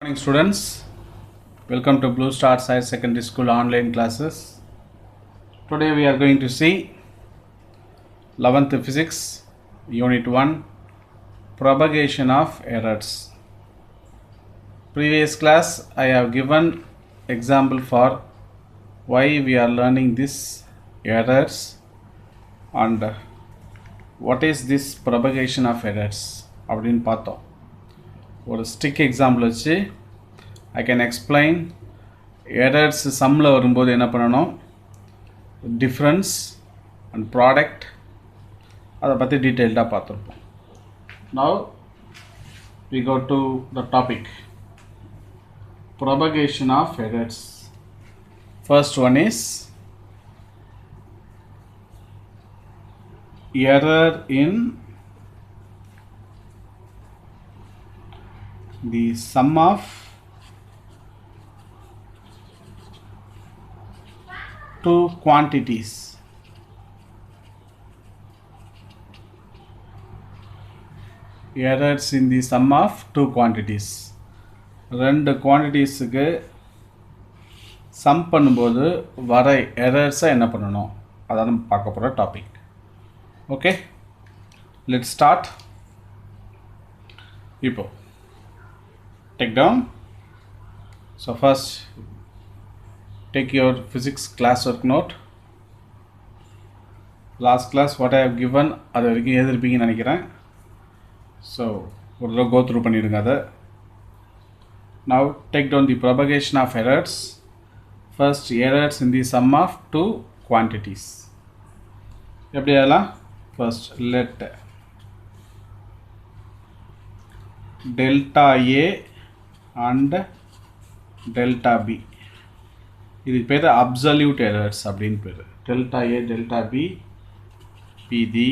Good morning students, welcome to Blue Star Science Secondary School online classes. Today we are going to see 11th Physics Unit 1 Propagation of Errors. Previous class I have given example for why we are learning these errors and what is this propagation of errors அப்படின்னு பார்த்தோம். ஒரு stick example வச்சு I can explain errors சம்மில் வரும்போது என்ன பண்ணணும், difference and product அதை பற்றி டீட்டெயில்டாக பார்த்துருப்போம். Now we go to the topic propagation of errors. First one is error in the sum of two quantities. Errors in the sum of two quantities. ரெண்டு குவான்டிட்டிஸுக்கு some பண்ணும்போது வர எரர்ஸை என்ன பண்ணணும் அதான் நம்ம பார்க்க போகிற டாபிக். Okay, let's start. இப்போ take down. So first take your physics classwork note. Last class what I have given அது வரைக்கும் எழுதிருப்பீங்கன்னு நினைக்கிறேன். ஸோ ஒரு தடவை கோ த்ரூ பண்ணிடுங்க அதை. Now take down the propagation of errors. First, errors in the sum of two quantities. எப்படி அதெல்லாம்? First let delta A and delta B, இதுக்கு பேர் absolute errors அப்படின்னு பேர். delta A delta B be the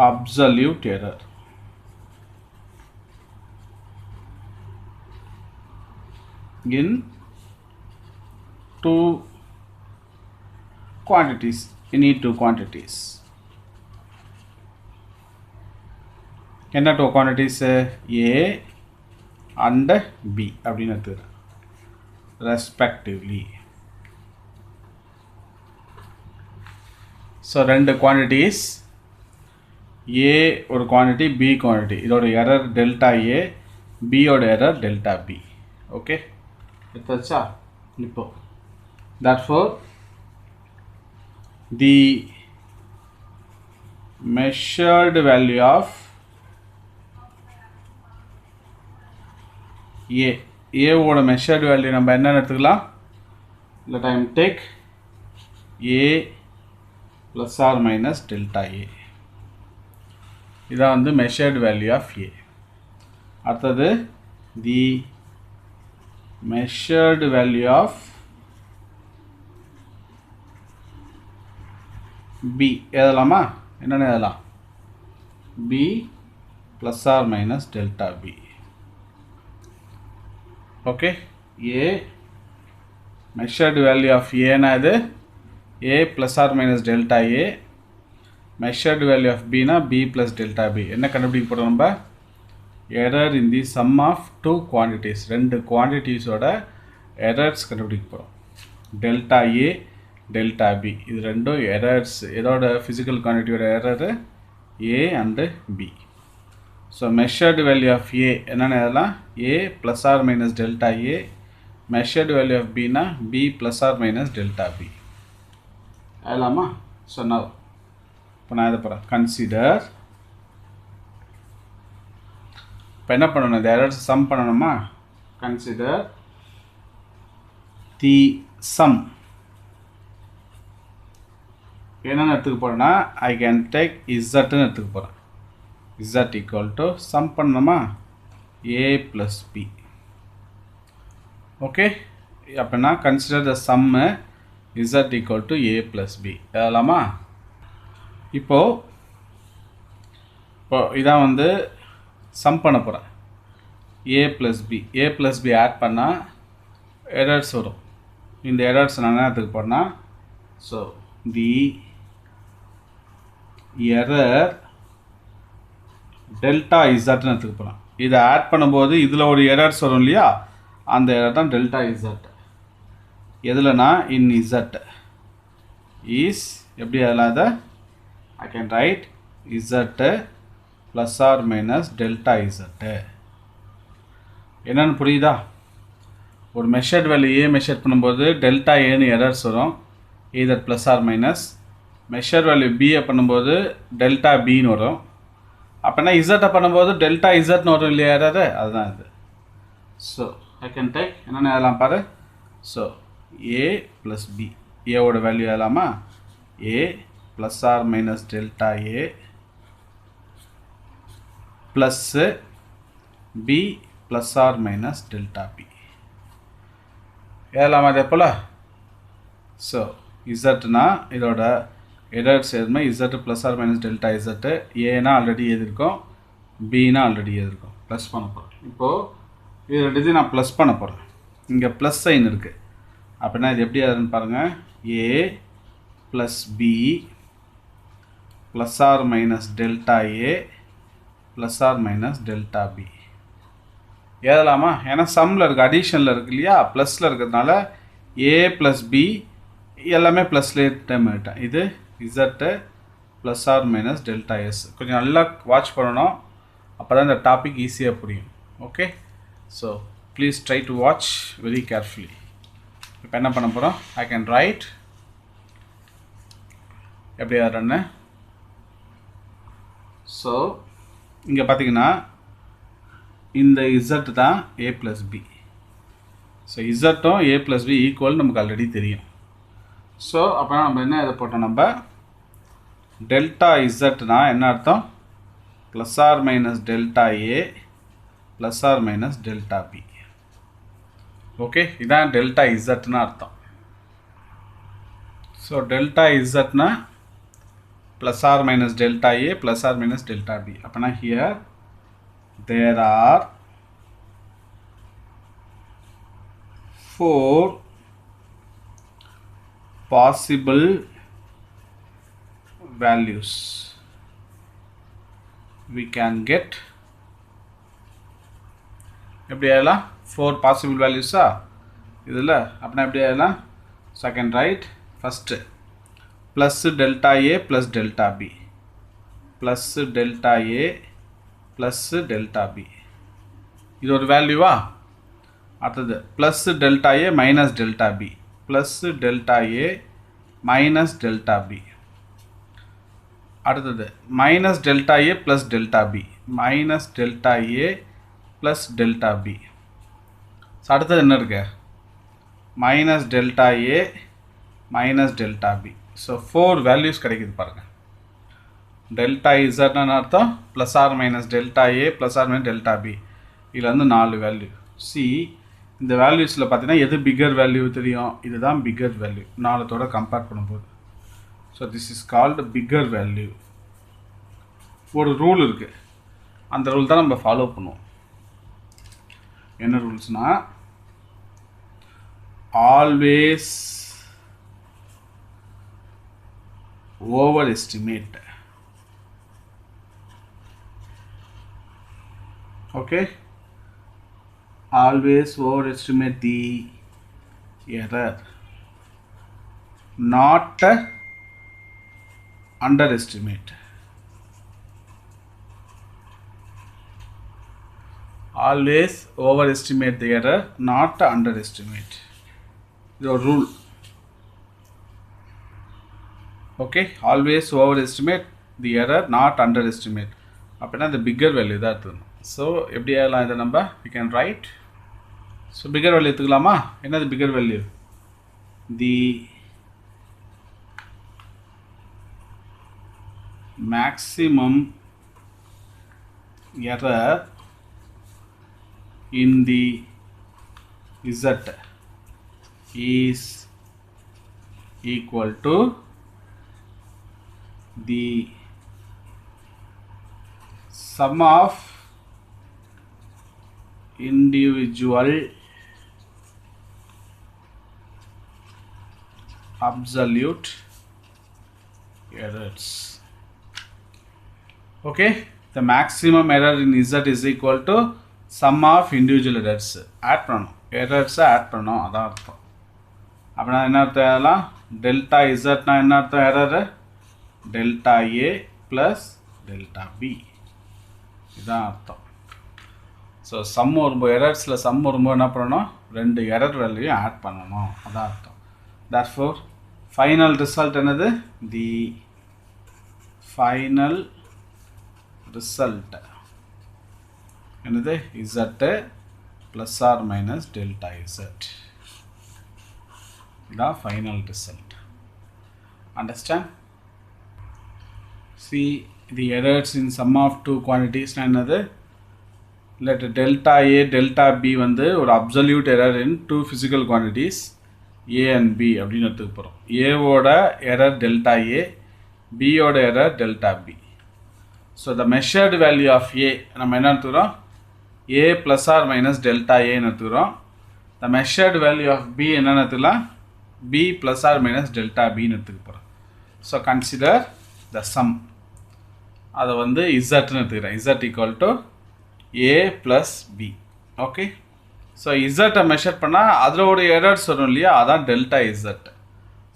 absolute error. In two quantities, any two quantities. என்ன two quantities? A and B அப்படின்னு எடுத்துக்கிறேன் respectively. So ரெண்டு குவான்டிட்டிஸ், A ஒரு quantity, B quantity. இதோட எரர் டெல்டா A, பியோட error delta B. Okay, எடுத்தாச்சா? இப்போ therefore the measured value of A ஓட measured value நம்ம என்ன எடுத்துக்கலாம்? let I take A plus or minus delta A. இதான் வந்து measured value of A. அடுத்தது the measured value of B எழுதலாமா? என்னென்ன எழுதலாம்? B plus or minus delta B. Okay, A measured value of A னா இது A plus or minus delta A. measured value of B னா B plus delta B. என்ன கண்டுபிடிக்க போகிறோம் நம்ம? error in the sum of two quantities. ரெண்டு குவான்டிட்டிஸோட errors கண்டுபிடிக்க போகிறோம். டெல்டா A டெல்டா B இது ரெண்டும் எரர்ஸ். எதோட ஃபிசிக்கல் குவான்டிட்டியோட error? A and B. So measured value of A என்னென்ன இதெல்லாம்? A plus or minus delta A. Measured value of Bனா B plus or minus delta B. ஆகலாமா? ஸோ நான் இப்போ நான் இதை போகிறேன். கன்சிடர். இப்போ என்ன பண்ணணும்? இந்த எரர்ஸ் சம் பண்ணணுமா? Consider the sum. என்னென்னு எடுத்துக்க போகிறேன்னா ஐ கேன் டேக் இசட்னு எடுத்துக்க போகிறேன். இசட் ஈக்குவல் டு சம் பண்ணணுமா? A plus B. ஓகே, அப்படின்னா consider the sum z equal to A plus B எழுதலாமா? இப்போது இதான் வந்து சம் பண்ண போகிறேன். A plus B. A plus B add பண்ணால் எரர்ஸ் வரும். இந்த எரர்ஸ் நான் என்ன எடுத்துக்க போகிறேன்னா, so the error delta z ன்னு எடுத்துக்க போகிறோம். இதை ஆட் பண்ணும்போது இதில் ஒரு எரர்ஸ் வரும் இல்லையா, அந்த எரர் தான் டெல்டா இசட். எதுலனா இன் இசட் இஸ் எப்படி அதெல்லாம் அதை I can write z plus or minus delta z. என்னன்னு புரியுதா? ஒரு மெஷர்ட் வேல்யூ ஏ மெஷர் பண்ணும்போது டெல்டா ஏன்னு எரர்ஸ் வரும், either plus or minus. Measure value பியை பண்ணும்போது டெல்டா பின்னு வரும். அப்போனா இசட்டை பண்ணும்போது டெல்டா இசட்னு வரும் இல்லையா எரர், அதுதான் இது. ஸோ ஐ கேன் டேக் என்னென்ன எழுதலாம் பாரு. ஸோ ஏ ப்ளஸ் பி, ஏவோட வேல்யூ எழுதலாமா, ஏ plus or minus delta A plus B plus or minus delta B. ஏலாம் அதே போல. ஸோ இசட்னா இதோட எரர்ஸ் எதுவுமே z plus or minus delta z. ஏனா ஆல்ரெடி எழுதியிருக்கோம், பினா ஆல்ரெடி எழுதியிருக்கோம். ப்ளஸ் பண்ண போகிறோம். இப்போது இது ரெண்டுத்தையும் நான் ப்ளஸ் பண்ண போகிறேன். இங்கே ப்ளஸ் சைன் இருக்குது. அப்படின்னா இது எப்படி ஆகுதுன்னு பாருங்கள். A plus B plus or minus delta A plus or minus delta B. ஏதலாமா, ஏன்னா சம்மில் இருக்குது, அடிஷனில் இருக்குது இல்லையா, ப்ளஸில் இருக்கிறதுனால ஏ ப்ளஸ் பி எல்லாமே ப்ளஸ்லேயே டைம் ஆகிட்டேன். இது z plus or minus delta S. கொஞ்சம் நல்லா வாட்ச் பண்ணணும், அப்போ தான் இந்த டாபிக் ஈஸியாக புரியும். Okay, so please try to watch very carefully. இப்போ என்ன பண்ண போகிறோம், ஐ கேன் ரைட் எப்படி ஆடுறேன்னு. ஸோ இங்கே பார்த்தீங்கன்னா இந்த இசட் தான் ஏ ப்ளஸ் பி. ஸோ இசட்டும் ஏ ப்ளஸ் பி ஈக்குவல் நமக்கு ஆல்ரெடி தெரியும். ஸோ அப்போ நம்ம என்ன இதை போட்டோம், நம்ம டெல்டா இசட்னா என்ன அர்த்தம், plus or minus delta A plus or minus delta B. Okay, இதான் டெல்டா இசட்னா அர்த்தம். ஸோ டெல்டா இசட்னா plus or minus delta A plus or minus delta B. அப்பனா here there are 4 possible values we can get. எப்படி ஆகலாம், 4 possible values இதில். அப்படின்னா எப்படி ஆகலாம், second right first plus delta A plus delta B plus delta A plus delta B. இது ஒரு வேல்யூவா. அடுத்தது plus delta A minus delta B plus delta A minus delta B. அடுத்தது minus delta A plus delta B minus delta A plus delta B. அடுத்தது என்ன இருக்கு, minus delta A minus delta B. So 4 values கிடைக்குது பாருங்கள். Delta இசட்னு அர்த்தம் plus or minus delta A plus or minus delta B. இதில் வந்து 4 value. C இந்த வேல்யூஸில் பார்த்தீங்கன்னா எது பிக்கர் வேல்யூ தெரியும், இதுதான் பிக்கர் வேல்யூ 4தோட கம்பேர் பண்ணும்போது. So this is called bigger value. ஒரு ரூல் இருக்குது, அந்த ரூல் தான் நம்ம ஃபாலோ பண்ணுவோம். என்ன ரூல்ஸ்னால், always overestimate. Okay, always overestimate the error, not underestimate. Always overestimate the error, not underestimate. Your rule. Okay, always overestimate the error, not underestimate. அப்படின்னா the bigger value தான் எடுத்துக்கணும். ஸோ எப்படி ஆகலாம் இதை நம்ம, we can write. So bigger value எடுத்துக்கலாமா. என்னது bigger value, the maximum error in the z is equal to the sum of individual absolute errors. Okay, the maximum error in z is equal to sum of individual errors. Add பண்ணணும் errors add பண்ணணும் அதான் அர்த்தம். அப்படின்னா என்ன அர்த்தம் இதெல்லாம் delta இசட்னா என்ன அர்த்தம் error delta A plus delta B இதுதான் அர்த்தம். ஸோ சம் வரும்போது எரர்ஸில் சம் வரும்போது என்ன பண்ணணும் ரெண்டு எரர் வேல்யூயும் ஆட் பண்ணணும் அதான் அர்த்தம். therefore ஃபைனல் ரிசல்ட் என்னது தி ஃபைனல் ரிசல்ட் என்னது z plus or minus delta z the final result. Understand? See the errors in sum of two quantities another. Let delta A delta B வந்து ஒரு absolute error in two physical quantities A and B அப்படின்னு எடுத்துக்க போகிறோம். A ஓட error delta A, B ஓட error delta B. So the measured value of A நம்ம என்ன எடுத்துக்கிறோம் A plus or minus delta A எடுத்துக்கிறோம். The measured value of B என்ன எடுத்துக்கலாம் B plus or minus delta B எடுத்துக்க போகிறோம். ஸோ கன்சிடர் த சம் அதை வந்து இசட்னு எடுத்துக்கிறேன். Z equal to A plus B. Okay so இசட்டை மெஷர் பண்ணால் அதோட எரர்ஸ் வரும் இல்லையா அதான் delta Z.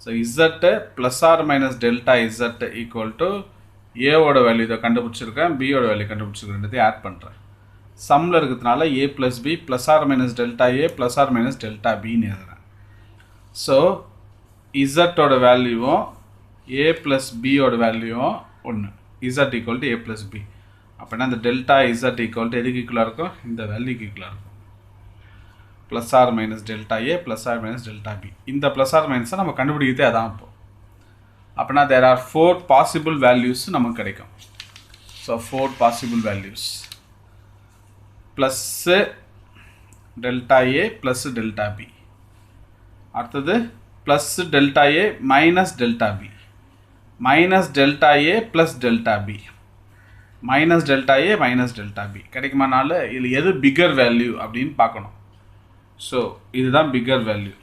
So Z plus or minus delta Z equal to ஏவோட வேல்யூ இதை கண்டுபிடிச்சிருக்கேன் பியோட வேல்யூ கண்டுபிடிச்சிருக்கேன் ரெண்டுத்தையும் ஆட் பண்ணுறேன். சம்மில் இருக்கிறதுனால A plus B plus or minus delta A plus or minus delta Bன்னு எழுதுறேன். ஸோ இசட்டோட வேல்யூவும் A plus B ஓட வேல்யூவும் ஒன்று Z equal to A plus B. அப்படின்னா இந்த டெல்டா இசட் ஈக்குவல் டு எதுக்கு ஈக்குவலாக இருக்கும் இந்த வேல்யூக்கு ஈக்குவலாக இருக்கும் plus or minus delta A plus or minus delta B. இந்த ப்ளஸ் ஆர் மைனஸை நம்ம கண்டுபிடிக்கிறதே அதான் இப்போ. அப்படின்னா தேர் ஆர் 4 பாசிபிள் வேல்யூஸ் நமக்கு கிடைக்கும். So 4 possible values plus delta A plus delta B. அடுத்தது plus delta A minus delta B minus delta A plus delta B minus delta A minus delta B கிடைக்குமானால இதில் எது bigger value அப்படின்னு பார்க்கணும். So இதுதான் figure value.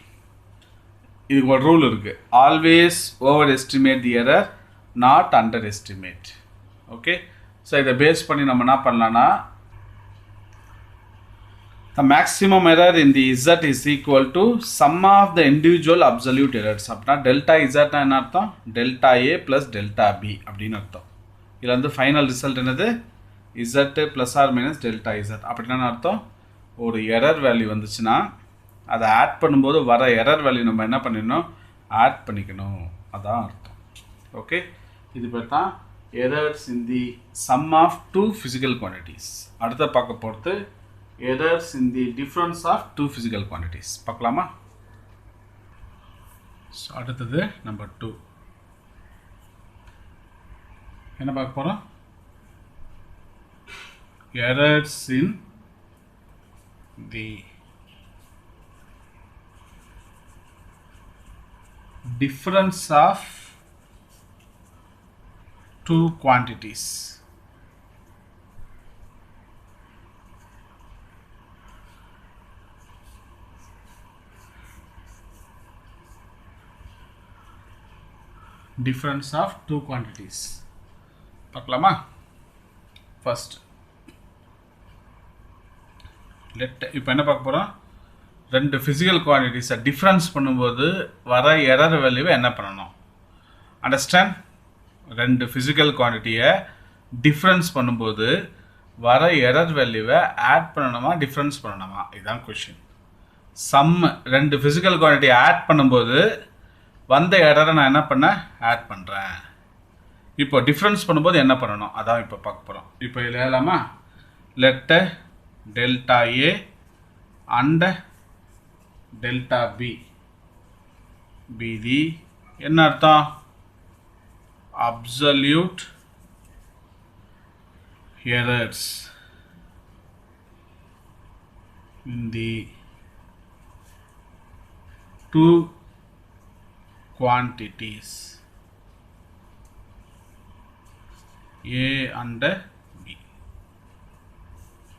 இதுக்கு ஒரு rule இருக்குது always overestimate the error not underestimate. Okay so இதை base பண்ணி நம்ம என்ன பண்ணலான்னா the maximum error in the z is equal to sum of the individual absolute errors. அப்படின்னா delta z என்ன அர்த்தம் delta A plus delta B அப்படின்னு அர்த்தம். இதில் வந்து ஃபைனல் ரிசல்ட் என்னது z plus or minus delta z. அப்படின்னா அர்த்தம் ஒரு எரர் வேல்யூ வந்துச்சுன்னா அதை ஆட் பண்ணும்போது வர எரர் வேல்யூ நம்ம என்ன பண்ணிடணும் ஆட் பண்ணிக்கணும் அதான் அர்த்தம். ஓகே இது பேர் தான் errors in the sum of two physical quantities. அடுத்த பார்க்க போகிறது errors in the difference of two physical quantities. பார்க்கலாமா? ஸோ அடுத்தது நம்பர் 2 என்ன பார்க்க போகிறோம் errors in the difference of two quantities. Difference of two quantities. பார்க்கலாமா? ஃபர்ஸ்ட் இப்போ என்ன பார்க்க போகிறோம் ரெண்டு ஃபிசிக்கல் குவான்டிட்டிஸை டிஃப்ரென்ஸ் பண்ணும்போது வர எரர் வேல்யூவை என்ன பண்ணணும் அண்டர்ஸ்டாண்ட். ரெண்டு ஃபிசிக்கல் குவான்டிட்டியை டிஃப்ரென்ஸ் பண்ணும்போது வர எரர் வேல்யூவை ஆட் பண்ணணுமா டிஃப்ரென்ஸ் பண்ணணுமா இதுதான் கொஷின். சம் ரெண்டு ஃபிசிக்கல் குவான்டிட்டியை ஆட் பண்ணும்போது வந்த எரரை நான் என்ன பண்ணேன் ஆட் பண்ணுறேன். இப்போ டிஃப்ரென்ஸ் பண்ணும்போது என்ன பண்ணணும் அதான் இப்போ பார்க்க போகிறோம். இப்போ இதில் எழுதலாமா let delta A and delta B be the என்ன அர்த்தம் absolute errors in the two quantities A and B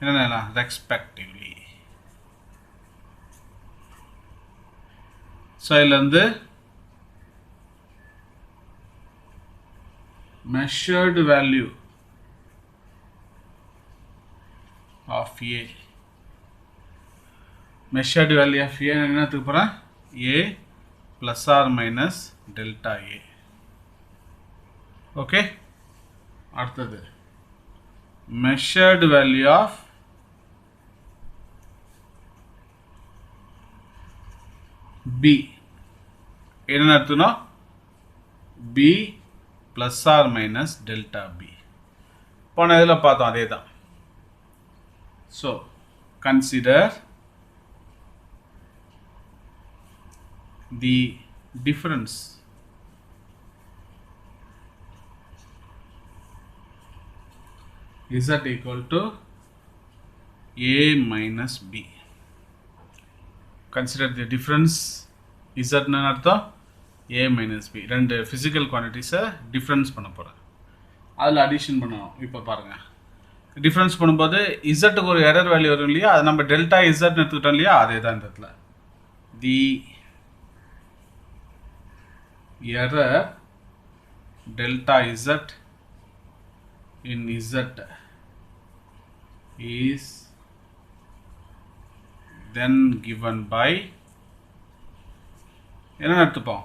என்னென்ன respectively. ஸோ இதுலேருந்து measured value of A. Measured value of A என்னத்துக்கு போகிறேன் A plus or minus delta A. Okay. அடுத்தது measured value of B. என்ன அர்த்தம்னா B plus or minus delta B. போன இதில் பார்த்தோம் அதே தான். So consider the difference z equal to A minus B. Consider the difference z ன்னு அர்த்தம் A minus B. ரெண்டு physical quantities difference பண்ண போகிறேன். அதில் அடிஷன் பண்ணணும். இப்போ பாருங்கள் டிஃப்ரென்ஸ் பண்ணும்போது இசட்டுக்கு ஒரு எரர் வேல்யூ வரும் இல்லையா, அது நம்ம டெல்டா இசட்னு எடுத்துக்கிட்டோம் இல்லையா, அதே தான் இந்த இடத்துல. The error delta z in Z is then given by என்ன எடுத்துப்போம்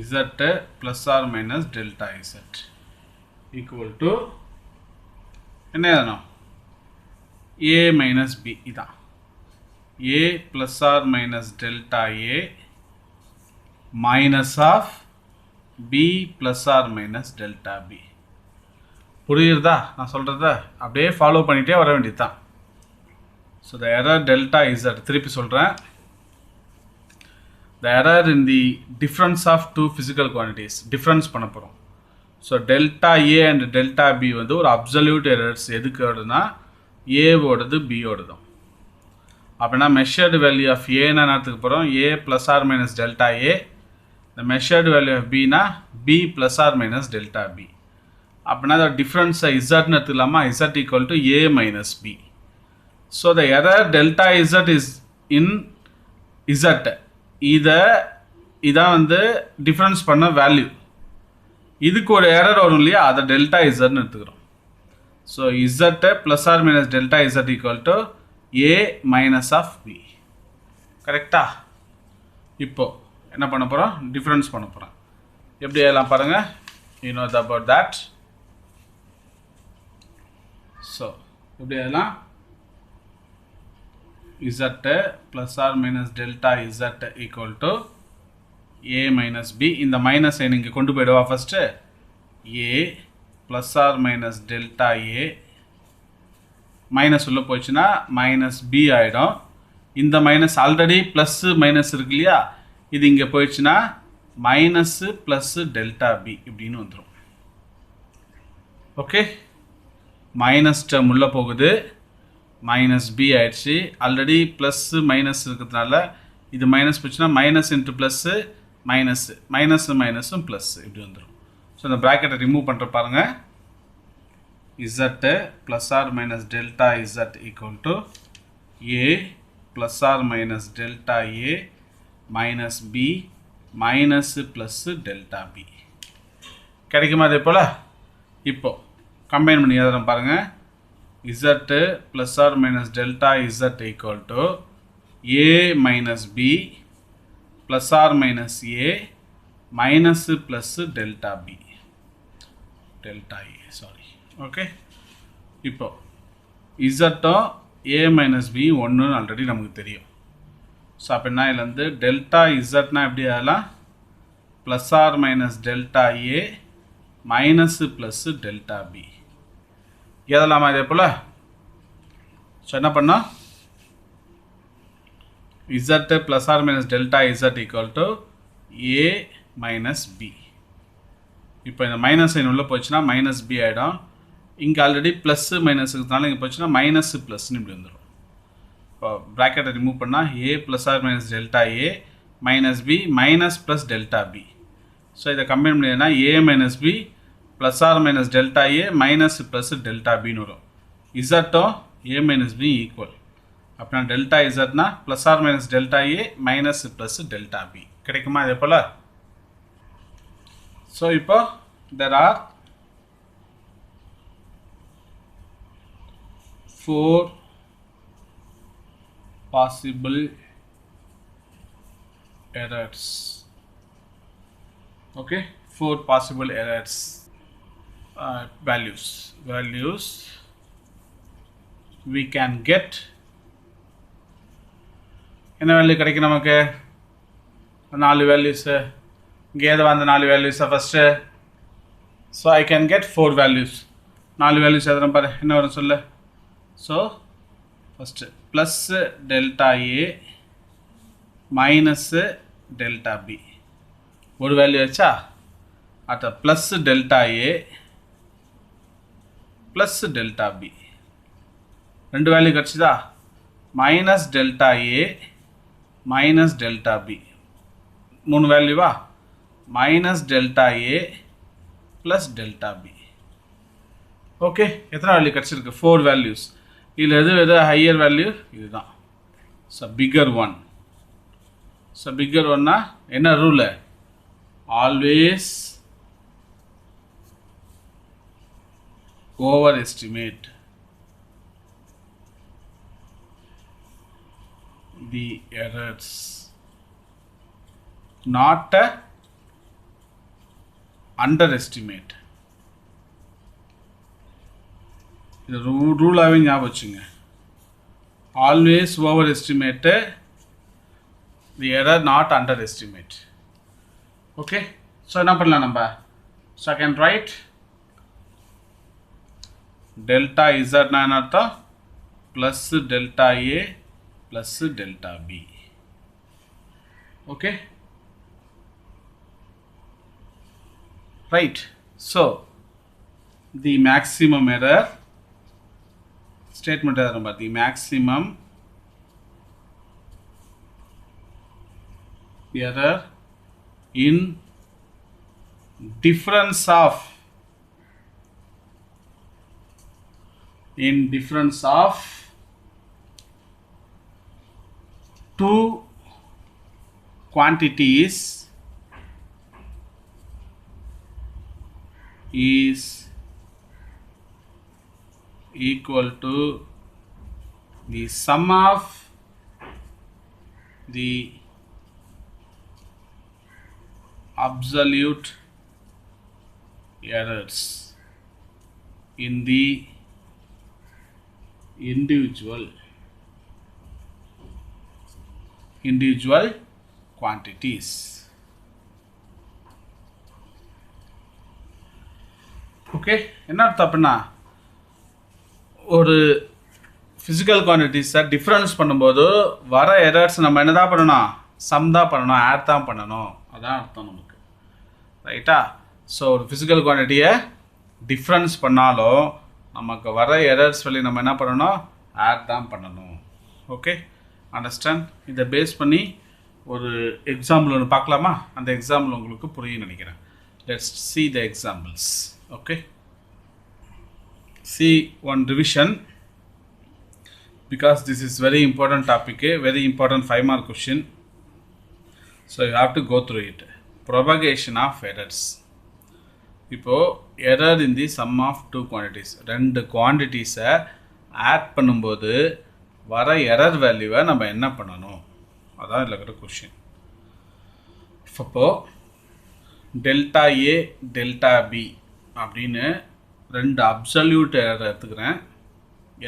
z plus or minus delta Z equal to என்ன எழுதணும் A minus B இதான் A plus or minus delta A minus of B plus or minus delta B. புரியுறதா நான் சொல்கிறத அப்படியே follow பண்ணிகிட்டே வர வேண்டியது தான். So the error delta z திருப்பி சொல்கிறேன். the error in the difference of two physical quantities difference பண்ண போகிறோம். So delta A and delta B வந்து ஒரு அப்சல்யூட் எரர்ஸ் எதுக்கு வருதுன்னா ஏவோடது பியோடதும். அப்படின்னா மெஷர்டு வேல்யூ ஆஃப் ஏன்னா என்னத்துக்கு போகிறோம் A plus or minus delta A. இந்த மெஷர்டு வேல்யூ ஆஃப் பினா B plus or minus delta B. அப்படின்னா அதோட டிஃப்ரென்ஸை இசட்னு எடுத்துக்கலாமா Z equal to A minus B. So the error delta Z is in Z. இதான் வந்து டிஃப்ரென்ஸ் பண்ண வேல்யூ. இதுக்கு ஒரு எரர் வரும் இல்லையா, அதை டெல்டா இசட்னு எடுத்துக்கிறோம். So z plus or minus delta Z equal to A minus of B. கரெக்டா? இப்போ என்ன பண்ண போகிறோம் டிஃப்ரென்ஸ் பண்ண போகிறோம். எப்படி எல்லாம் பாருங்கள். You know about that. So எப்படி எல்லாம் z plus or minus delta Z equal to A minus B. இந்த மைனஸை நீங்கள் கொண்டு போயிடுவா first. A plus or minus delta A minus உள்ள போச்சுன்னா மைனஸ் பி ஆகிடும். இந்த மைனஸ் ஆல்ரெடி ப்ளஸ்ஸு மைனஸ் இருக்கு இல்லையா, இது இங்கே போயிடுச்சுன்னா மைனஸ்ஸு ப்ளஸ்ஸு டெல்டா பி இப்படின்னு வந்துடும். ஓகே, மைனஸ் டேர்ம் உள்ளே போகுது, மைனஸ் பி ஆயிடுச்சு. ஆல்ரெடி ப்ளஸ்ஸு மைனஸ் இருக்கிறதுனால இது மைனஸ் போச்சுன்னா minus into plus minus minus மைனஸும் ப்ளஸ் இப்படி வந்துடும். ஸோ இந்த ப்ராக்கெட்டை ரிமூவ் பண்ணுற பாருங்கள். Z plus or minus delta Z equal to A plus or minus delta A minus B minus plus delta B கிடைக்குமா? அதே போல் இப்போ கம்பைன் பண்ணி எழுதுறோம் பாருங்கள். Z plus or minus delta Z equal to A minus B plus or minus A minus plus delta B delta A sorry. Okay, இப்போ Z A minus B ஒன்று already நமக்கு தெரியும். ஸோ அப்போ என்ன இதுலேருந்து டெல்டா இசட்னா எப்படி ஆகலாம் plus or minus delta A minus plus delta B எதெல்லாமா இதே போல். ஸோ என்ன பண்ணோம் z plus or minus delta z equal to a minus b. இப்போ இந்த மைனஸ் சைன் உள்ளே போச்சுன்னா மைனஸ் பி ஆகிடும். இங்கே ஆல்ரெடி ப்ளஸ்ஸு மைனஸ் இருக்கிறதுனால இங்கே போச்சுன்னா மைனஸ் ப்ளஸ்ன்னு இப்படி வந்துடும். இப்போ ப்ராக்கெட்டை ரிமூவ் பண்ணால் a plus or minus delta a minus b minus plus delta b. So இதை கம்பைன் பண்ணிங்கன்னா a minus b plus or minus delta a minus plus delta bன்னு வரும். இசட்டும் a minus b ஈக்குவல். அப்படின்னா டெல்டா இசட்னா plus or minus delta A minus plus delta B கிடைக்குமா இதே போல். ஸோ இப்போ there are 4 possible errors. Okay, 4 possible errors. Values we can get. என்ன வேல்யூ கிடைக்கும் நமக்கு? 4 values. இங்கே எது வந்த 4 values first. So I can get 4 values. 4 values எதுனா பாரு என்ன வரும் சொல்லு. So first plus delta A minus delta B. ஒரு வேல்யூ வச்சா அடுத்த plus delta A plus delta B. ரெண்டு வேல்யூ கிடைச்சதா? minus delta A minus delta B. மூணு வேல்யூவா? minus delta A plus delta B. Okay, எத்தனை வேல்யூ கிடைச்சிருக்கு? 4 values. இதில் எது ஹையர் வேல்யூ? இதுதான். So figure one. So figure ஒன்னா என்ன rule? Always overestimate the errors, not underestimate. இது ரூலாகவே ஞாபகம் வச்சுங்க. Always overestimate the error, not underestimate. Okay, so என்ன பண்ணலாம் நம்ம? So I can write delta இசட்னா என்ன அர்த்தம்? Plus delta A plus delta B. Okay, right. So the maximum error statement number, the maximum error in difference of two quantities is equal to the sum of the absolute errors in the individual quantities. Okay, என்ன அர்த்தம் அப்படின்னா, ஒரு physical குவான்டிட்டிஸை difference பண்ணும்போது வர errors நம்ம என்ன தான் பண்ணணும்? சம் தான் பண்ணணும், ஆட் தான் பண்ணணும். அதான் அர்த்தம் நமக்கு, ரைட்டா? ஸோ ஒரு ஃபிசிக்கல் குவான்டிட்டியை டிஃப்ரென்ஸ் பண்ணாலும் நமக்கு வர எரர்ஸ் வழி நம்ம என்ன பண்ணணும்? ஆட் தான் பண்ணணும். Okay, understand? இதை பேஸ் பண்ணி ஒரு எக்ஸாம்பிள் ஒன்று பார்க்கலாமா? அந்த எக்ஸாம்பிள் உங்களுக்கு புரியும் நினைக்கிறேன். Let's see the examples. Okay, see one revision, because this is very important topic, very important 5 mark question, so you have to go through it. Propagation of errors. இப்போ error in the sum of two quantities, ரெண்டு குவான்டிட்டிஸை add பண்ணும்போது வர error வேல்யூவை நம்ம என்ன பண்ணணும்? அதான் இதில் இருக்கிற கொஷின். இப்போ டெல்டா ஏ டெல்டா பி அப்படின்னு ரெண்டு அப்சல்யூட் எரர் எடுத்துக்கிறேன்.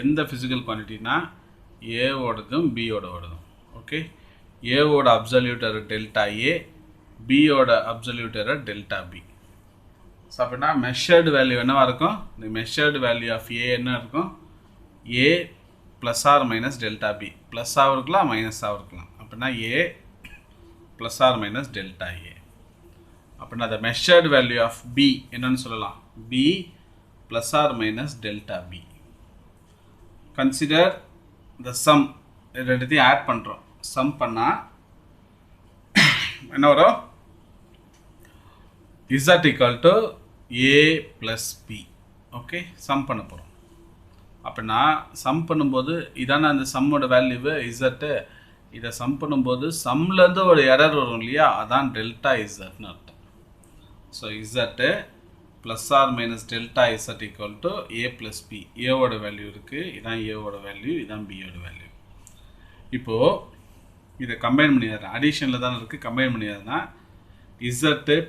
எந்த ஃபிசிக்கல் குவான்டிட்டினா ஏவோடதும் பியோடதும். ஓகே, ஏவோட அப்சல்யூட் எரர் டெல்டா ஏ, பியோட absolute error delta B. So அப்படின்னா மெஷர்டு வேல்யூ என்னவா இருக்கும்? இந்த மெஷர்டு வேல்யூ ஆஃப் ஏ என்ன இருக்கும்? A plus or minus delta B. ப்ளஸ்ஸாகவும் இருக்கலாம், மைனஸாகவும் இருக்கலாம். அப்படின்னா A plus or minus delta A. அப்படின்னா the measured value of b என்னன்னு சொல்லலாம்? b plus or minus delta b. Consider the sum. ரெண்டுத்தையும் ஆட் பண்ணுறோம். சம் பண்ணால் என்ன வரும்? z equal to a plus b. Okay, sum பண்ண போகிறோம். அப்படின்னா சம் பண்ணும்போது இதான அந்த சம்மோட வேல்யூவு z. இதை சம் பண்ணும்போது சம்லேருந்து ஒரு எரர் வரும் இல்லையா? அதான் டெல்டா இசட்னு அர்த்தம். So Z plus or minus delta z equal to a plus b. a ஓட வேல்யூ இருக்குது, இதான் a ஓட வேல்யூ, இதான் b ஓட வேல்யூ. இப்போது இதை கம்பைன் பண்ணிடுறேன், அடிஷனில் தானே இருக்குது, combine பண்ணிடுறேன்னா z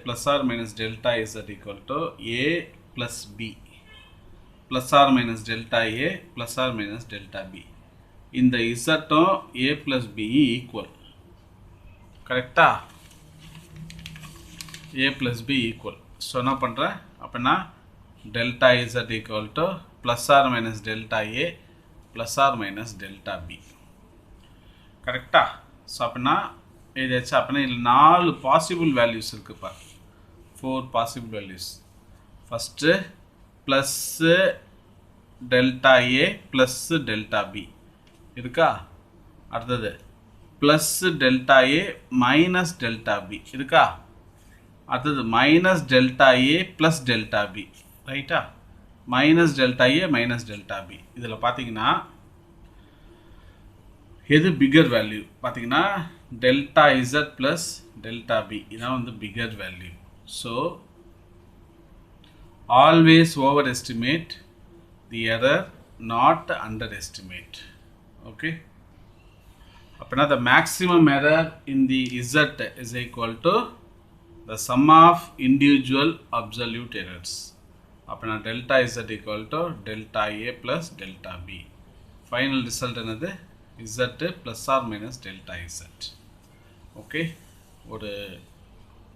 plus or minus delta z equal to a plus b plus or minus delta a plus or minus delta b. இந்த z a plus b equal. கரெக்டா? a plus b equal. So என்ன பண்ணுறேன் அப்படின்னா delta z equal to plus or minus delta a plus or minus delta b. கரெக்டா? So அப்படின்னா இது வச்சு அப்படின்னா இதில் 4 பாசிபிள் வேல்யூஸ் இருக்குப்பா, 4 possible values. First plus delta A plus delta B இருக்கா? அடுத்தது plus delta A minus delta B இருக்கா? அடுத்தது minus delta A plus delta B, ரைட்டா? Minus delta A minus delta B. இதில் பார்த்தீங்கன்னா எது பிகர் வேல்யூ பார்த்தீங்கன்னா delta Z plus delta B, இதான் வந்து bigger value. So always overestimate the error, not underestimate. Okay, அப்படின்னா the maximum error in the z is equal to the sum of individual absolute errors. அப்படின்னா delta z equal to delta a plus delta b. Final result என்னது? z plus or minus delta z. Okay, ஒரு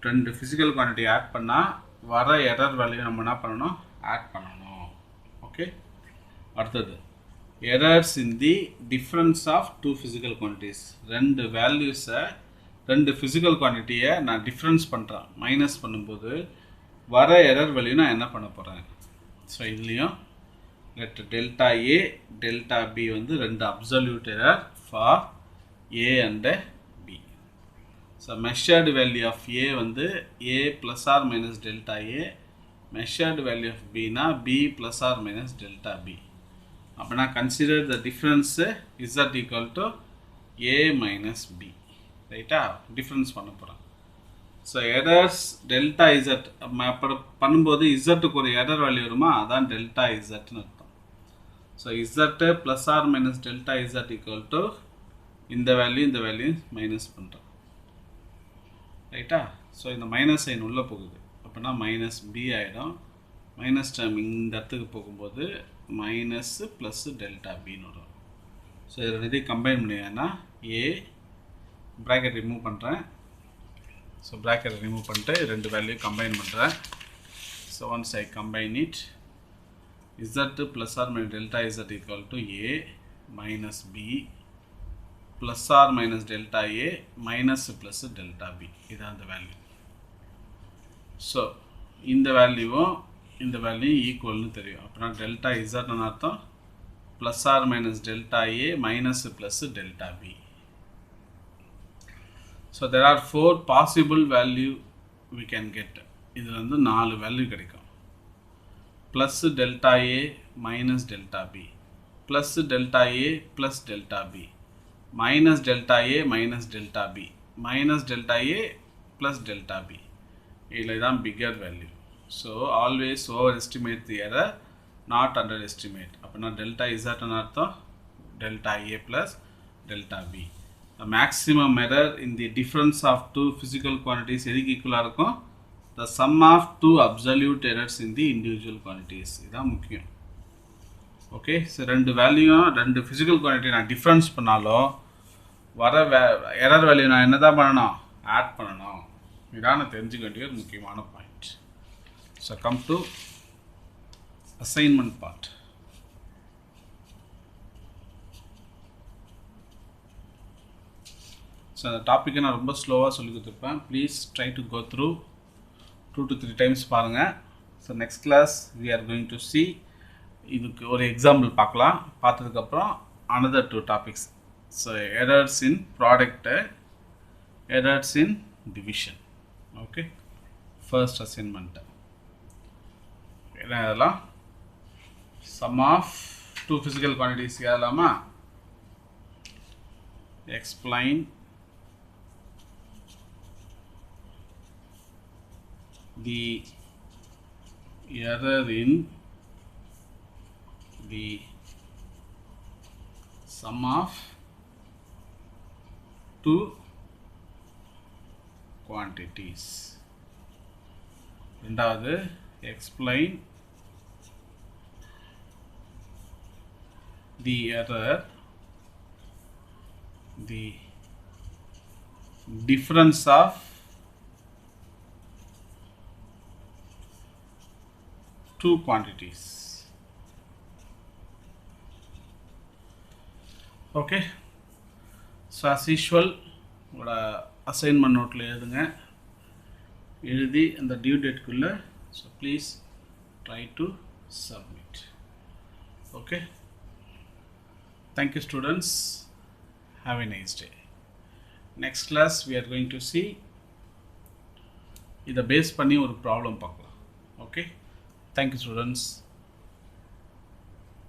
2 physical quantity add பண்ணால் வர error value நம்ம என்ன பண்ணணும்? Add பண்ணணும். Okay, அடுத்தது errors in the difference of 2 physical quantities. 2 வேல்யூஸை 2 ஃபிசிக்கல் குவான்டிட்டியை நான் டிஃப்ரென்ஸ் பண்ணுறேன், மைனஸ் பண்ணும்போது வர எரர் வேல்யூ நான் என்ன பண்ண போகிறேன்? ஸோ இதுலேயும் let delta A delta B வந்து 2 absolute error for A and B. So measured value of A வந்து A plus or minus delta A, measured value of பினா B plus or minus delta B. அப்படின்னா consider the difference z equal to a minus B, ரைட்டா? Difference பண்ண போகிறேன். So errors delta Z அப்போ பண்ணும்போது இசட்டுக்கு ஒரு error value வருமா? அதான் டெல்டா இசட்னு அர்த்தம். So Z plus or minus delta Z equal to இந்த வேல்யூ மைனஸ் பண்ணுறேன், ரைட்டா? ஸோ இந்த மைனஸ் சைன் உள்ளே போகுது, அப்படின்னா மைனஸ் பி ஆகிடும். மைனஸ் டைம் இந்த இடத்துக்கு போகும்போது மைனஸ் ப்ளஸ் டெல்டா பின்னு வரும். ஸோ இதை ரெண்டையும் கம்பைன் பண்ணிங்கன்னா ஏ ப்ராக்கெட் ரிமூவ் பண்ணுறேன். ஸோ ப்ராக்கெட் ரிமூவ் பண்ணிட்டு 2 வேல்யூ கம்பைன் பண்ணுறேன். So once I combine it, z plus or minus delta z equal to A minus B plus or minus delta A minus plus delta B, இதான் அந்த value. So இந்த வேல்யூவும் இந்த value ஈக்குவல்னு தெரியும். அப்படின்னா delta இசட்னு அர்த்தம் plus or minus delta A minus plus delta B. So there are 4 possible value we can get. இதில் வந்து 4 வேல்யூ கிடைக்கும். Plus delta A minus delta B, plus delta A plus delta B, minus delta A minus delta B, minus delta A plus delta B. இதில் தான் bigger value. So always overestimate the error, not underestimate. அப்படின்னா delta இசட்னு அர்த்தம் delta A plus delta B. The maximum error in the difference of 2 physical quantities எதுக்கு ஈக்குவலாக இருக்கும்? The sum of 2 absolute errors in the individual quantities. இதுதான் முக்கியம். Okay, so 2 வேல்யூவும் 2 physical quantity நான் டிஃப்ரென்ஸ் பண்ணாலும் வர எரர் வேல்யூ நான் என்ன தான் பண்ணணும்? ஆட் பண்ணணும். இதான் நான் தெரிஞ்சுக்க வேண்டிய ஒரு முக்கியமான point. So come to assignment part. So அந்த டாப்பிக்கை நான் ரொம்ப ஸ்லோவாக சொல்லி கொடுத்துருப்பேன். Please try to go through 2 to 3 times பாருங்கள். So next class we are going to see, இதுக்கு ஒரு எக்ஸாம்பிள் பார்க்கலாம். பார்த்ததுக்கப்புறம் another 2 topics. So errors in product, errors in division. Okay, first assignment என்ன இதெல்லாம்? சம் ஆஃப் 2 ஃபிசிக்கல் குவான்டிட்டிஸ் எழுதலாமா? Explain the error in the sum of two quantities. ரெண்டாவது explain the error, the difference of two quantities. Okay, so as usual உங்களோட assignment நோட்டில் எழுதி அந்த due டேட்குள்ளே so please try to submit. Okay, thank you students, have a nice day. Next class we are going to see இதை base பண்ணி ஒரு problem பார்க்கலாம். Okay, thank you students.